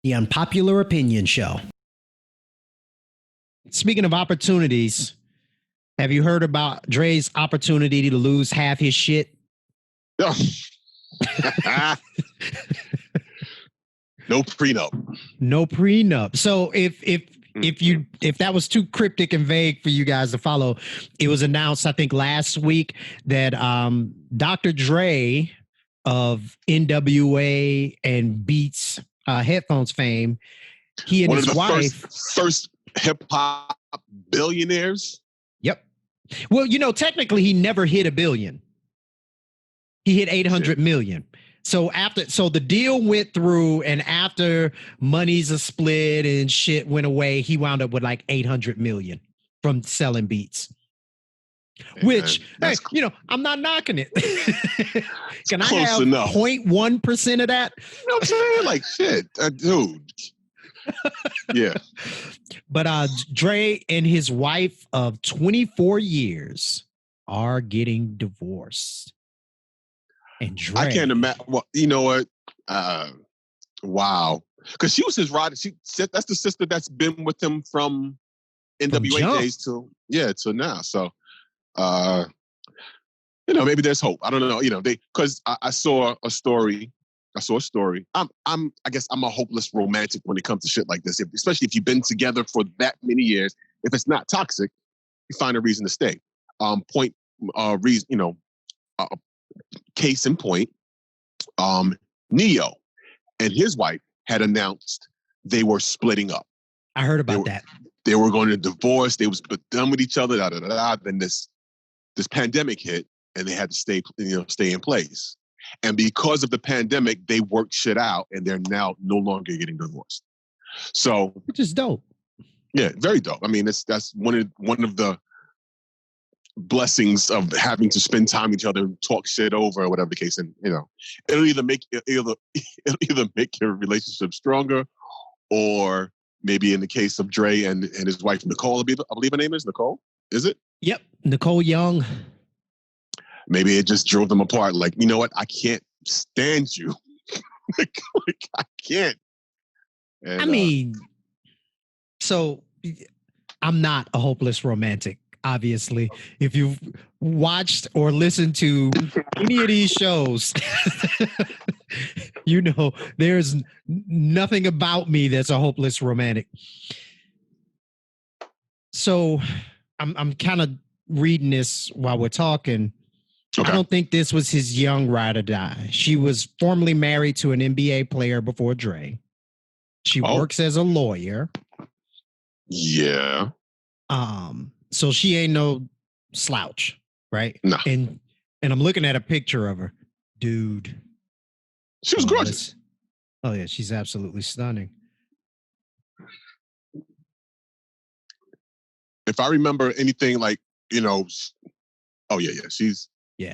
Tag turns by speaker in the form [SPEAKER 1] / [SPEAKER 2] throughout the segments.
[SPEAKER 1] The Unpopular Opinion Show. Speaking of opportunities, have you heard about Dre's opportunity to lose half his shit?
[SPEAKER 2] No prenup.
[SPEAKER 1] No prenup. So if that was too cryptic and vague for you guys to follow, it was announced, I think, last week that Dr. Dre of NWA and Beats headphones fame, he and his wife,
[SPEAKER 2] first hip hop billionaires.
[SPEAKER 1] Yep. Well, technically he never hit $1 billion. He hit 800 million. So the deal went through, and after monies are split and shit went away, he wound up with like 800 million from selling beats. Which, hey, I'm not knocking it. Can I have 0.1% of that?
[SPEAKER 2] You know what I'm saying? Like, shit, dude. Yeah.
[SPEAKER 1] But Dre and his wife of 24 years are getting divorced. And Dre,
[SPEAKER 2] I can't imagine. Well, you know what? Wow. Because she was his rider. She said that's the sister that's been with him from NWA days till now. So, maybe there's hope. I don't know. Because I saw a story. I guess I'm a hopeless romantic when it comes to shit like this. Especially if you've been together for that many years. If it's not toxic, you find a reason to stay. Case in point, Neo and his wife had announced they were splitting up.
[SPEAKER 1] I heard about that.
[SPEAKER 2] They were going to divorce. They was done with each other. Then this pandemic hit, and they had to stay in place. And because of the pandemic, they worked shit out, and they're now no longer getting divorced. So,
[SPEAKER 1] which is dope.
[SPEAKER 2] Yeah, very dope. I mean, that's one of the blessings of having to spend time with each other and talk shit over or whatever the case. And it'll either make your relationship stronger, or maybe in the case of Dre and his wife Nicole, I believe her name is Nicole. Is it?
[SPEAKER 1] Yep, Nicole Young.
[SPEAKER 2] Maybe it just drove them apart. Like, you know what? I can't stand you. like I can't. And,
[SPEAKER 1] so I'm not a hopeless romantic. Obviously, if you've watched or listened to any of these shows, there's nothing about me that's a hopeless romantic. So I'm kind of reading this while we're talking. Okay. I don't think this was his young ride or die. She was formerly married to an NBA player before Dre. She works as a lawyer.
[SPEAKER 2] Yeah.
[SPEAKER 1] So she ain't no slouch, right?
[SPEAKER 2] No.
[SPEAKER 1] And I'm looking at a picture of her. Dude.
[SPEAKER 2] She was gorgeous.
[SPEAKER 1] Oh, yeah. She's absolutely stunning.
[SPEAKER 2] If I remember anything like, she's...
[SPEAKER 1] Yeah,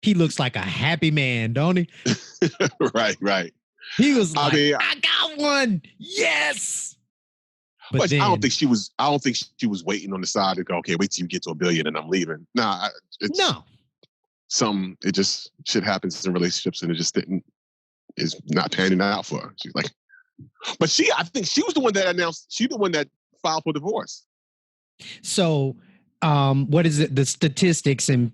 [SPEAKER 1] he looks like a happy man, don't he?
[SPEAKER 2] Right.
[SPEAKER 1] He was like, I got one. Yes.
[SPEAKER 2] But I don't think she was waiting on the side to go, okay, wait till you get to $1 billion and I'm leaving. Nah, it just shit happens in relationships, and it just is not panning out for her. She's like, but I think she was the one that announced, she's the one that filed for divorce.
[SPEAKER 1] So, what is it? The statistics, and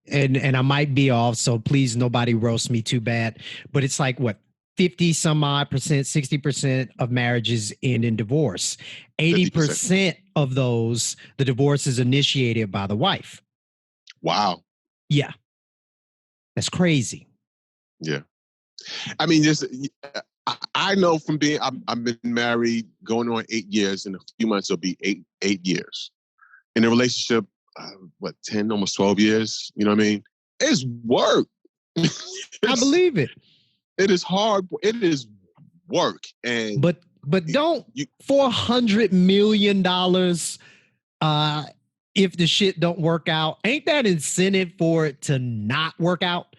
[SPEAKER 1] I might be off, so please nobody roast me too bad, but it's like what, 50 some odd percent, 60% of marriages end in divorce. 80% of those, the divorce is initiated by the wife.
[SPEAKER 2] Wow.
[SPEAKER 1] Yeah. That's crazy.
[SPEAKER 2] Yeah. I mean, I know from I've been married going on 8 years. In a few months, it'll be eight years. In a relationship, 10, almost 12 years. You know what I mean? It's work.
[SPEAKER 1] I believe it.
[SPEAKER 2] It is hard. It is work. And
[SPEAKER 1] but don't $400 million if the shit don't work out, ain't that incentive for it to not work out?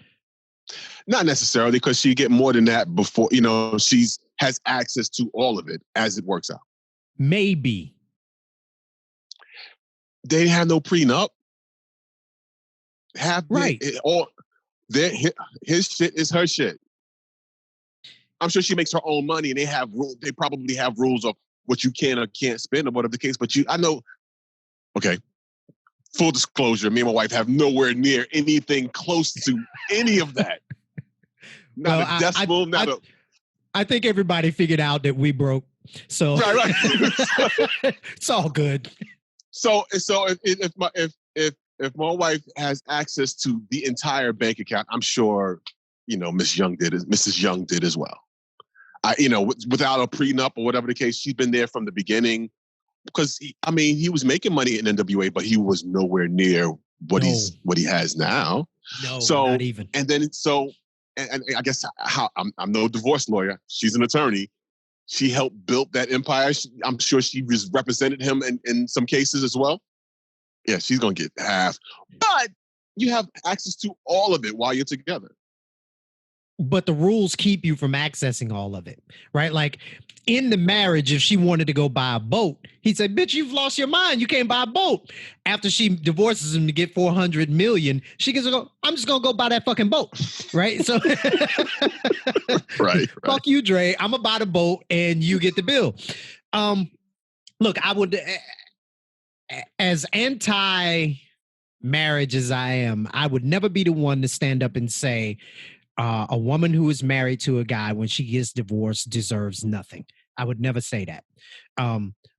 [SPEAKER 2] Not necessarily, because she get more than that before, she's has access to all of it as it works out.
[SPEAKER 1] Maybe.
[SPEAKER 2] They have no prenup.
[SPEAKER 1] Right.
[SPEAKER 2] His shit is her shit. I'm sure she makes her own money, and they probably have rules of what you can or can't spend or whatever the case. But I know, okay, full disclosure, me and my wife have nowhere near anything close to any of that. Not a decimal,
[SPEAKER 1] I think everybody figured out that we broke. So
[SPEAKER 2] right.
[SPEAKER 1] it's all good.
[SPEAKER 2] So if my wife has access to the entire bank account, I'm sure, Mrs. Young did as well. Without a prenup or whatever the case, she's been there from the beginning. Because he was making money in NWA, but he was nowhere near what he has now.
[SPEAKER 1] No,
[SPEAKER 2] so,
[SPEAKER 1] not even.
[SPEAKER 2] And then and I guess I'm no divorce lawyer. She's an attorney. She helped build that empire. I'm sure she represented him in some cases as well. Yeah, she's gonna get half, but you have access to all of it while you're together.
[SPEAKER 1] But the rules keep you from accessing all of it, right? Like in the marriage, if she wanted to go buy a boat, he'd say, bitch, you've lost your mind. You can't buy a boat. After she divorces him to get $400 million, she gets to go, I'm just going to go buy that fucking boat, right? So
[SPEAKER 2] right.
[SPEAKER 1] Fuck you, Dre. I'm going to buy the boat and you get the bill. Look, I would, as anti-marriage as I am, I would never be the one to stand up and say, a woman who is married to a guy when she gets divorced deserves nothing. I would never say that.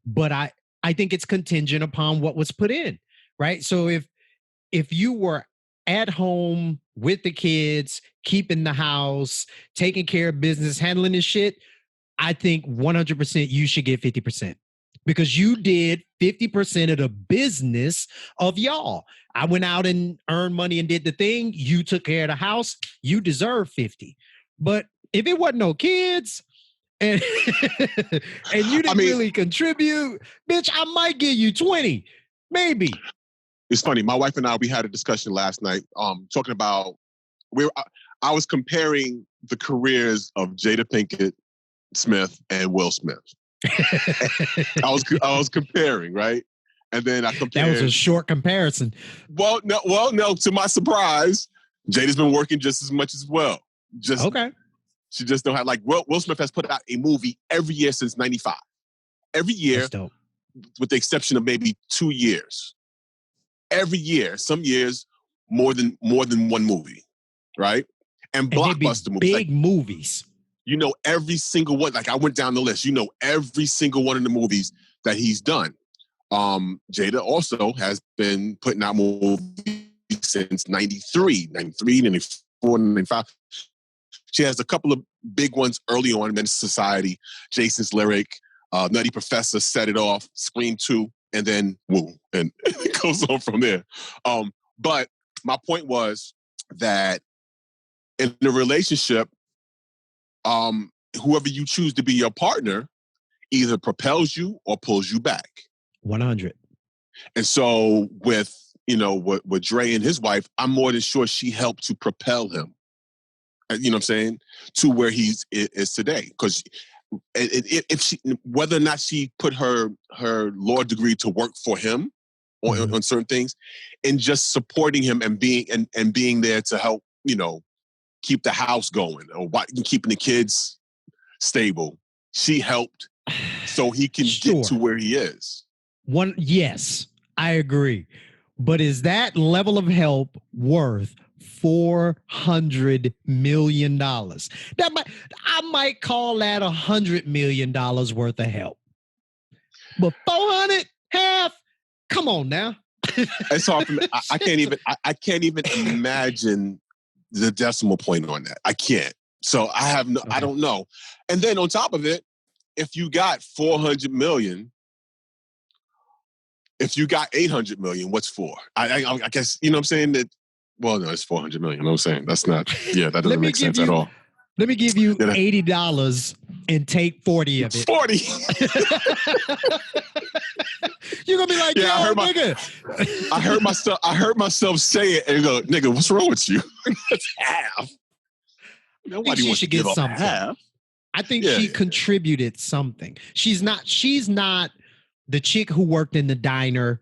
[SPEAKER 1] But I think it's contingent upon what was put in, right? So if you were at home with the kids, keeping the house, taking care of business, handling this shit, I think 100% you should get 50%. Because you did 50% of the business of y'all. I went out and earned money and did the thing. You took care of the house. You deserve 50. But if it wasn't no kids and and you didn't really contribute, bitch, I might give you 20, maybe.
[SPEAKER 2] It's funny. My wife and I, we had a discussion last night, talking about I was comparing the careers of Jada Pinkett Smith and Will Smith. I was comparing, right? And then I compared.
[SPEAKER 1] That was a short comparison.
[SPEAKER 2] Well, no. To my surprise, Jada's been working just as much as well.
[SPEAKER 1] Okay.
[SPEAKER 2] She just don't have Will Smith has put out a movie every year since '95. Every year, with the exception of maybe 2 years. Every year, some years more than one movie, right? And blockbuster movies,
[SPEAKER 1] big movies.
[SPEAKER 2] Every single one. I went down the list. Every single one of the movies that he's done. Jada also has been putting out movies since 93, 94, 95. She has a couple of big ones early on, Men's Society, Jason's Lyric, Nutty Professor, Set It Off, Scream 2, and then Woo. And it goes on from there. But my point was that in a relationship, whoever you choose to be your partner either propels you or pulls you back.
[SPEAKER 1] 100.
[SPEAKER 2] And so with Dre and his wife, I'm more than sure she helped to propel him, you know what I'm saying, to where he is today. Because if she, whether or not she put her law degree to work for him on certain things, and just supporting him and being there to help, keep the house going or keeping the kids stable, she helped so he can get to where he is.
[SPEAKER 1] Yes, I agree. But is that level of help worth $400 million? I might call that $100 million worth of help. But 400, half? Come on now.
[SPEAKER 2] It's hard for me. I can't even imagine the decimal point on that. I can't. So I don't know. And then on top of it, if you got 400 million, if you got 800 million, what's for? I guess, you know what I'm saying? That, well, no, it's 400 million. You know what I'm saying? That's not, that doesn't make sense at all.
[SPEAKER 1] Let me give you $80 and take 40 of it.
[SPEAKER 2] 40.
[SPEAKER 1] You're gonna be like, nigga.
[SPEAKER 2] I heard myself say it and go, nigga, what's wrong with you? That's half. Nobody wants to give up half.
[SPEAKER 1] I think she contributed something. She's not the chick who worked in the diner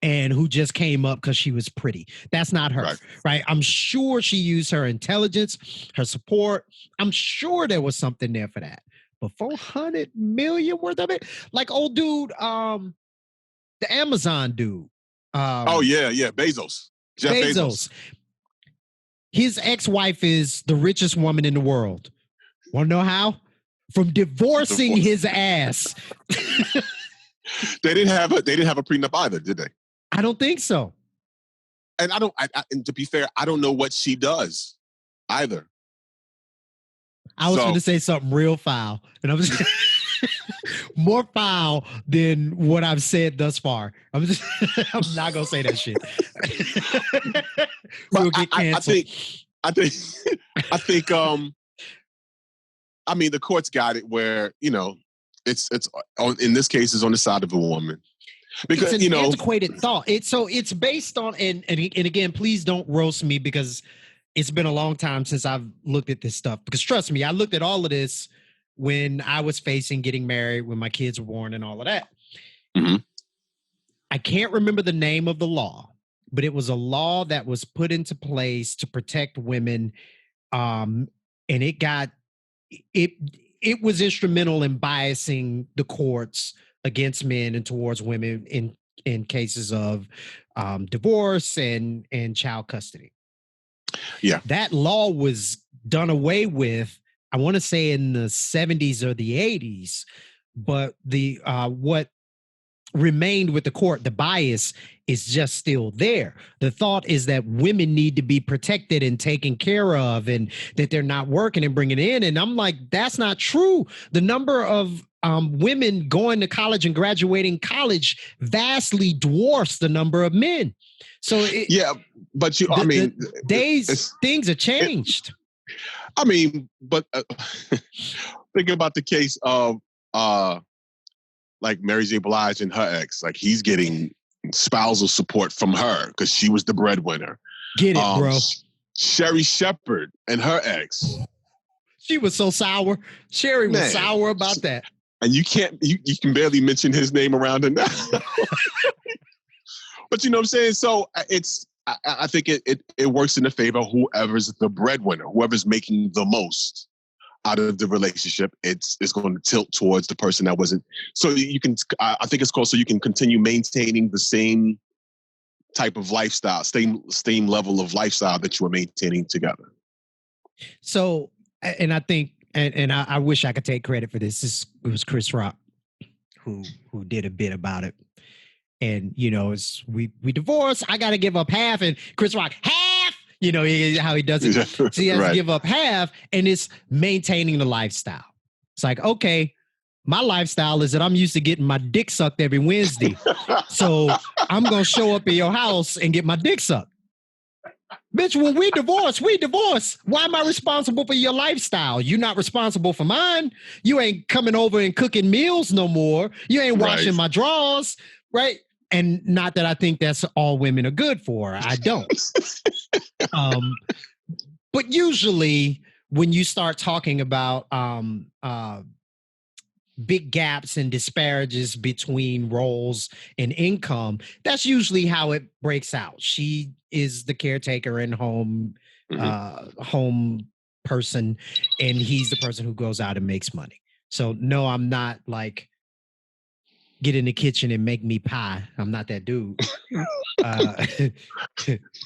[SPEAKER 1] and who just came up because she was pretty. That's not her, right? I'm sure she used her intelligence, her support. I'm sure there was something there for that. But 400 million worth of it, like old dude, the Amazon dude.
[SPEAKER 2] Oh yeah, Bezos, Jeff Bezos.
[SPEAKER 1] His ex-wife is the richest woman in the world. Want to know how? From divorcing his ass.
[SPEAKER 2] They didn't have a prenup either, did they?
[SPEAKER 1] I don't think so.
[SPEAKER 2] And and to be fair, I don't know what she does either.
[SPEAKER 1] I was going to say something real foul, and I was more foul than what I've said thus far. I'm not going to say that shit. We'll get canceled.
[SPEAKER 2] I think I mean, the court's got it where, it's on, in this case, is on the side of a woman. Because,
[SPEAKER 1] it's an antiquated thought. It's based on, and again, please don't roast me because it's been a long time since I've looked at this stuff. Because trust me, I looked at all of this when I was facing getting married, when my kids were born and all of that.
[SPEAKER 2] Mm-hmm.
[SPEAKER 1] I can't remember the name of the law, but it was a law that was put into place to protect women. And it was instrumental in biasing the courts against men and towards women in cases of divorce and child custody.
[SPEAKER 2] Yeah.
[SPEAKER 1] That law was done away with, I want to say in the 70s or the 80s, but the what remained with the court, the bias is just still there. The thought is that women need to be protected and taken care of and that they're not working and bringing in. And I'm like, that's not true. The number of women going to college and graduating college vastly dwarfs the number of men. So
[SPEAKER 2] but
[SPEAKER 1] things have changed.
[SPEAKER 2] But think about the case of like Mary J. Blige and her ex. Like, he's getting spousal support from her because she was the breadwinner.
[SPEAKER 1] Get it, bro.
[SPEAKER 2] Sherry Shepherd and her ex.
[SPEAKER 1] She was so sour. Sherry was sour about that.
[SPEAKER 2] And you can barely mention his name around her now. But you know what I'm saying? So I think it works in the favor of whoever's the breadwinner, whoever's making the most out of the relationship. It's going to tilt towards the person that wasn't. So you can, I think it's called, so you can continue maintaining the same type of lifestyle, same level of lifestyle that you were maintaining together.
[SPEAKER 1] So, and I think, and I wish I could take credit for this. It was Chris Rock who did a bit about it. And, it's we divorced. I got to give up half. And Chris Rock, half, how he does it. So he has to give up half, and it's maintaining the lifestyle. It's like, okay, my lifestyle is that I'm used to getting my dick sucked every Wednesday. So I'm going to show up at your house and get my dick sucked. Bitch, when we divorce. Why am I responsible for your lifestyle? You're not responsible for mine. You ain't coming over and cooking meals no more. You ain't washing my drawers, right? And not that I think that's all women are good for. I don't. But usually when you start talking about big gaps and disparages between roles and income, that's usually how it breaks out. She is the caretaker and home person, and he's the person who goes out and makes money. So no, I'm not like, get in the kitchen and make me pie. I'm not that dude.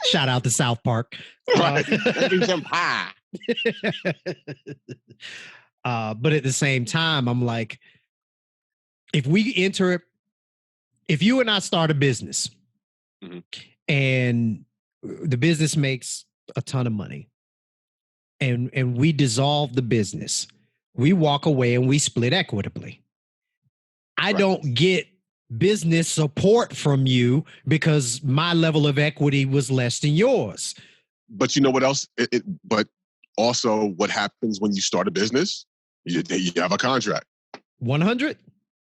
[SPEAKER 1] Shout out to South Park.
[SPEAKER 2] Making some pie.
[SPEAKER 1] But at the same time, I'm like, if you and I start a business and the business makes a ton of money and we dissolve the business, we walk away and we split equitably. I don't get business support from you because my level of equity was less than yours.
[SPEAKER 2] But you know what else? But also what happens when you start a business? You have a contract.
[SPEAKER 1] 100?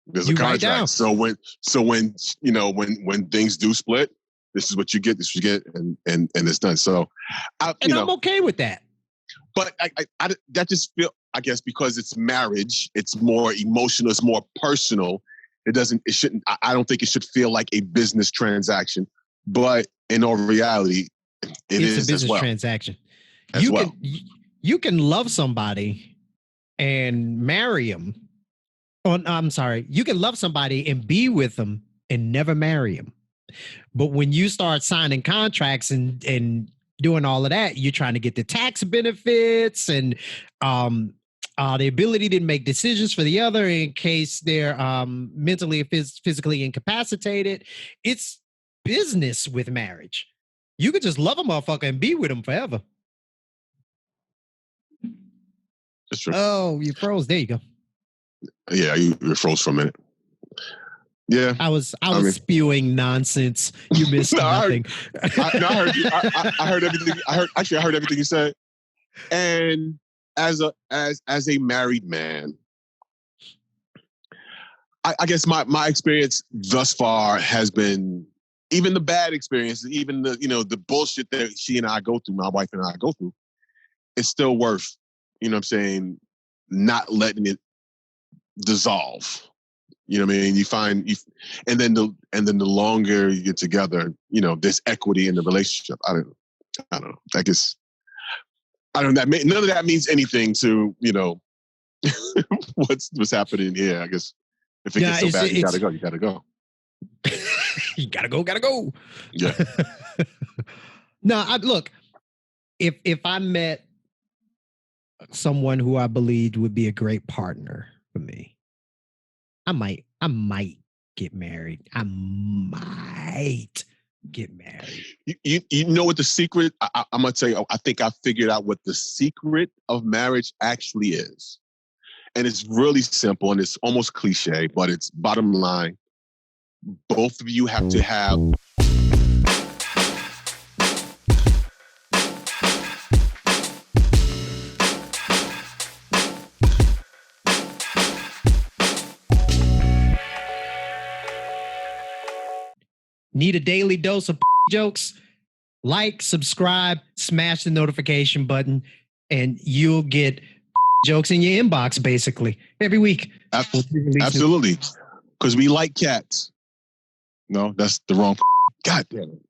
[SPEAKER 2] There's a contract. So when things do split, this is what you get, and it's done. So I'm
[SPEAKER 1] okay with that.
[SPEAKER 2] But I that just feel, I guess, because it's marriage, it's more emotional, it's more personal. It shouldn't, I don't think it should feel like a business transaction, but in all reality,
[SPEAKER 1] it's a business transaction. You can love somebody and marry them. Oh, no, I'm sorry. You can love somebody and be with them and never marry them. But when you start signing contracts and doing all of that, you're trying to get the tax benefits and the ability to make decisions for the other in case they're mentally or physically incapacitated. It's business with marriage. You could just love a motherfucker and be with them forever.
[SPEAKER 2] That's true.
[SPEAKER 1] Oh, you froze. There you go.
[SPEAKER 2] Yeah, you froze for a minute. Yeah,
[SPEAKER 1] I was spewing nonsense. You missed nothing.
[SPEAKER 2] I heard you. I heard everything. I heard everything you said. And as a married man, I guess my experience thus far has been, even the bad experiences, even the bullshit that she and I go through, my wife and I go through, it's still worth, what I'm saying, not letting it dissolve. You know what I mean? And then the longer you get together, there's equity in the relationship. I don't know. I guess I don't know. None of that means anything to what's happening here. I guess if it gets so bad, you gotta go. You gotta go.
[SPEAKER 1] You gotta go.
[SPEAKER 2] Yeah.
[SPEAKER 1] No, look. If I met someone who I believed would be a great partner for me, I might get married. I might get married.
[SPEAKER 2] You know what the secret? I'm gonna tell you. I think I figured out what the secret of marriage actually is, and it's really simple and it's almost cliche, but it's bottom line. Both of you have to have.
[SPEAKER 1] Need a daily dose of jokes? Like, subscribe, smash the notification button, and you'll get jokes in your inbox basically every week.
[SPEAKER 2] Absolutely. Because we like cats. No, that's the wrong. God damn it.